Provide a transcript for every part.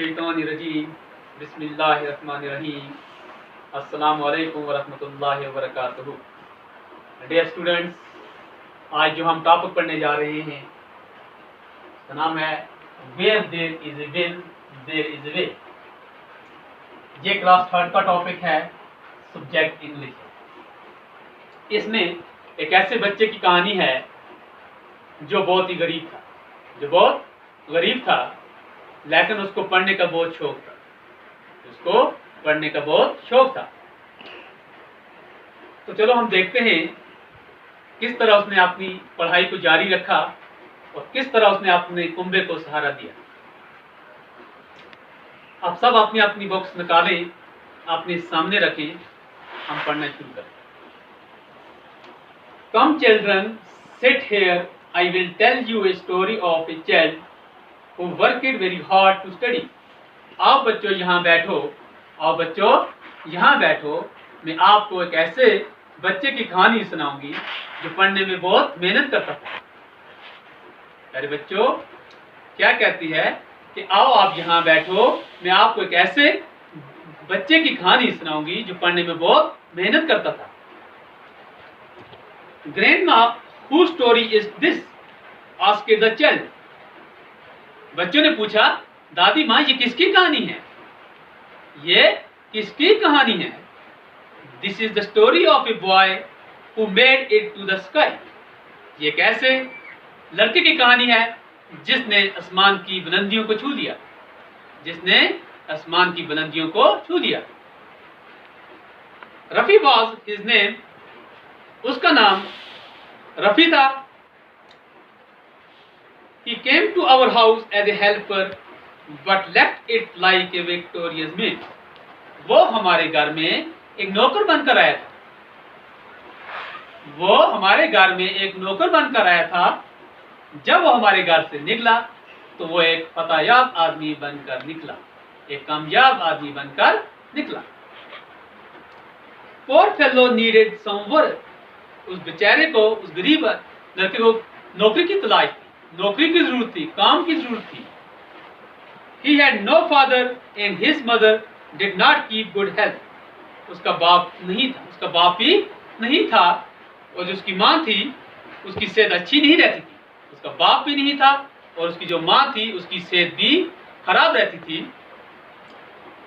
मिनश्शैतानिर्रजीम बिस्मिल्लाहिर्रहमानिर्रहीम अस्सलामु अलैकुम वरहमतुल्लाहि वबरकातुहू। डियर स्टूडेंट्स, आज जो हम टॉपिक पढ़ने जा रहे हैं उसका नाम है where there is a will there is a way. ये क्लास 3 का टॉपिक है, सब्जेक्ट इंग्लिश। इसमें एक ऐसे बच्चे की कहानी है जो बहुत ही गरीब था, लेकिन उसको पढ़ने का बहुत शौक था। तो चलो हम देखते हैं किस तरह उसने अपनी पढ़ाई को जारी रखा और किस तरह उसने अपने कुंबे को सहारा दिया। आप सब अपनी अपनी बुक्स निकालें, अपने सामने रखें, हम पढ़ना शुरू करें। Come children, sit here, I will tell you a story of a child who worked very hard to study. आओ बच्चों यहाँ बैठो, मैं आपको एक ऐसे बच्चे की कहानी सुनाऊंगी जो पढ़ने में बहुत मेहनत करता था। अरे बच्चों, क्या कहती है कि आओ आप यहाँ बैठो, मैं आपको एक ऐसे बच्चे की कहानी सुनाऊंगी जो पढ़ने में बहुत मेहनत करता था। Grandma, Whose story is this? asked the child. बच्चों ने पूछा, दादी माँ ये किसकी कहानी है? This is the story of a boy who made it to the sky. ये एक ऐसे लड़के की कहानी है जिसने आसमान की बुलंदियों को छू लिया। Rafi was his name. उसका नाम रफी था। He came to our house as a helper, but left it like a victorious man. वो हमारे घर में एक नौकर बनकर आया था। जब वो हमारे घर से निकला तो वो एक फतायाब आदमी बनकर निकला, एक कामयाब आदमी बनकर निकला। Poor fellow needed some work. उस बेचारे को, उस गरीब लड़के को नौकरी की तलाश थी, नौकरी की जरूरत थी, काम की जरूरत थी। He had no father and his mother did not keep good health. उसका बाप ही नहीं था और जो उसकी माँ थी उसकी सेहत अच्छी नहीं रहती थी। उसका बाप भी नहीं था और उसकी जो माँ थी उसकी सेहत भी खराब रहती थी।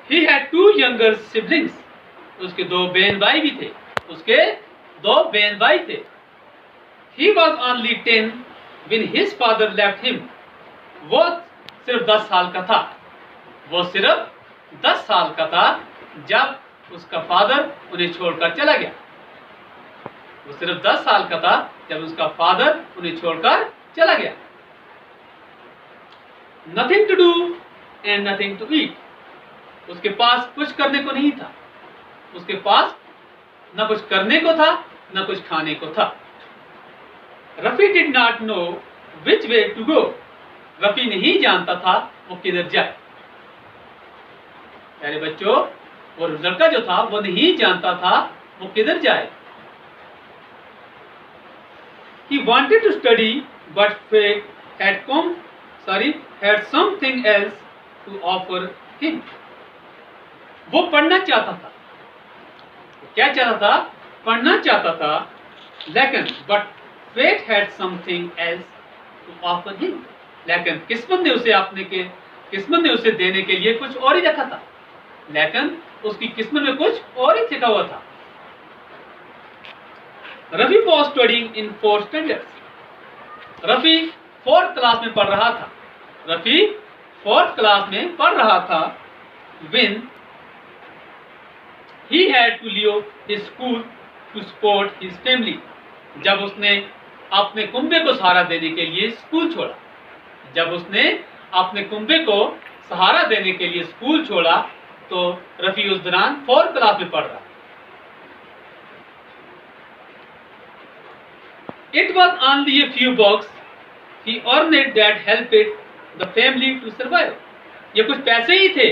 He had 2 younger siblings. उसके 2 बहन भाई थे। He was only 10 when his father left him. वो सिर्फ 10 साल का था जब उसका फादर उन्हें छोड़कर चला गया। Nothing to do and nothing to eat. उसके पास कुछ करने को नहीं था, उसके पास न कुछ करने को था न कुछ खाने को था। Rafi did not know which way to go. Rafi नहीं जानता था वो किधर जाए। अरे बच्चों, वो लड़का जो था वो नहीं जानता था वो किधर जाए। He wanted to study but fate had something else to offer him. वो पढ़ना चाहता था, लेकिन but fate had something else to offer him. लेकिन किस्मत ने उसे देने के लिए कुछ और ही रखा था, लेकिन उसकी किस्मत में कुछ और ही लिखा हुआ था। Rafi was studying in 4th standard. Rafi 4th class में पढ़ रहा था when he had to leave his school to support his family. जब उसने अपने कुंबे को सहारा देने के लिए स्कूल छोड़ा, तो रफी उस दौरान 4th क्लास में पढ़ रहा। It was only a few bucks he earned that helped the family to survive. ये कुछ पैसे ही थे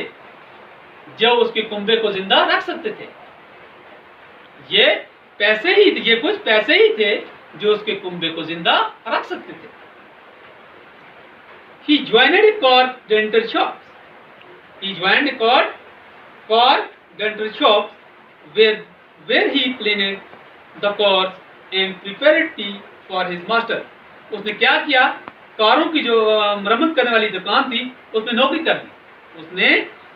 जो उसके कुंबे को जिंदा रख सकते थे। ये कुछ पैसे ही थे जो उसके कुंबे को जिंदा रख सकते थे। He joined a carpenter shop. He joined a carpenter shop where he cleaned the cars and prepared tea for his master. उसने क्या किया, कारों की जो मरम्मत करने वाली दुकान थी उसमें नौकरी कर ली। उसने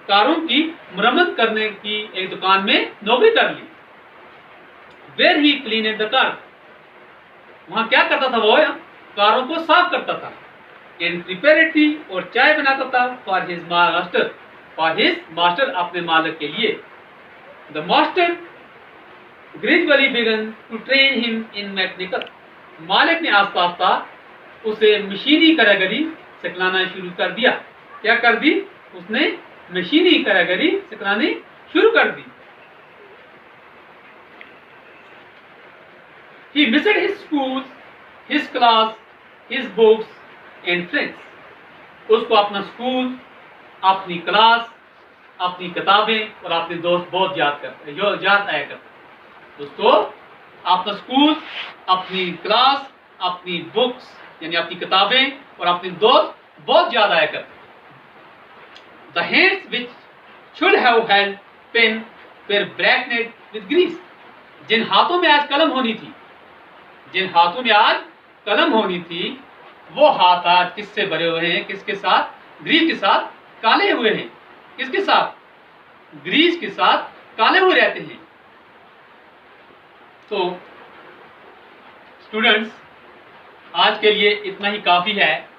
कारों की मरम्मत करने की एक दुकान में नौकरी कर ली। Where he cleaned the car, वहां क्या करता था वो, कारों को साफ करता था। एंड प्रिपेयर्ड टी, और चाय बनाता था फॉर हिज मास्टर, अपने मालिक के लिए। The master gradually began to train him in mechanical, मालिक ने आस्ता आस्ता उसे मशीनी कारीगरी सिखलाना शुरू कर दिया। क्या कर दी उसने, मशीनी कारीगरी सिखलानी शुरू कर दी। He missed his schools, his class, his books and friends. उसको अपना स्कूल, अपनी क्लास, अपनी किताबें और अपने दोस्त बहुत याद आया करते। उसको अपना स्कूल, अपनी क्लास, अपनी बुक्स यानी अपनी किताबें और अपने दोस्त बहुत याद आया करते। The hands which should have held pen were blackened with grease. जिन हाथों में आज कलम होनी थी, वो हाथ आज किससे भरे हुए हैं, किसके साथ, ग्रीस के साथ काले हुए हैं। किसके साथ, ग्रीस के साथ काले हुए रहते हैं। तो स्टूडेंट्स, आज के लिए इतना ही काफी है।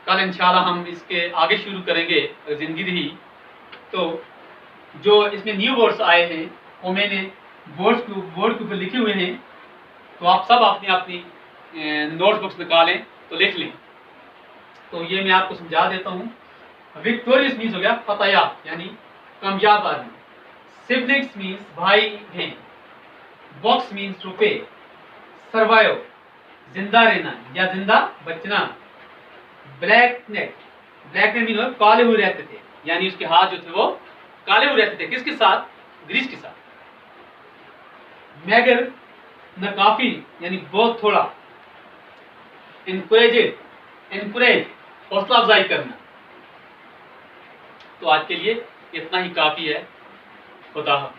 कल इंशाल्लाह हम इसके आगे शुरू करेंगे, जिंदगी रही तो। जो इसमें न्यू वर्ड्स आए हैं वो मैंने बोर्ड के ऊपर लिखे हुए हैं, तो आप सब अपनी अपनी नोटबुक्स निकालें तो लिख लें। तो ये मैं आपको समझा देता हूँ। विक्टोरियस मीन्स हो गया फतेहयाब यानी कामयाब आदमी। सिबलिंग्स मीन्स भाई बहन। बॉक्स मीन्स रुपए। सर्वाइव जिंदा रहना या जिंदा बचना। ब्लैकनेट मीन्स काले हुए रहते थे, यानी उसके हाथ जो थे वो काले हुए रहते थे। किसके साथ, ग्रीस के साथ। मैगर नाकाफी यानी बहुत थोड़ा। इनकरेज हौसला अफजाई करना। तो आज के लिए इतना ही काफी है। खुदा हाफिज़।